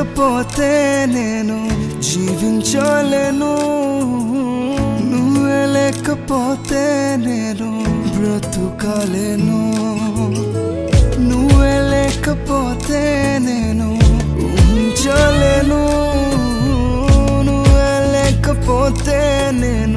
లేకపోతే నేను జీవించలేను, నువ్వే లేకపోతే నేను బ్రతుకలేను, నువ్వే లేకపోతే నేను ఊహించలేను, నువ్వే లేకపోతే నేను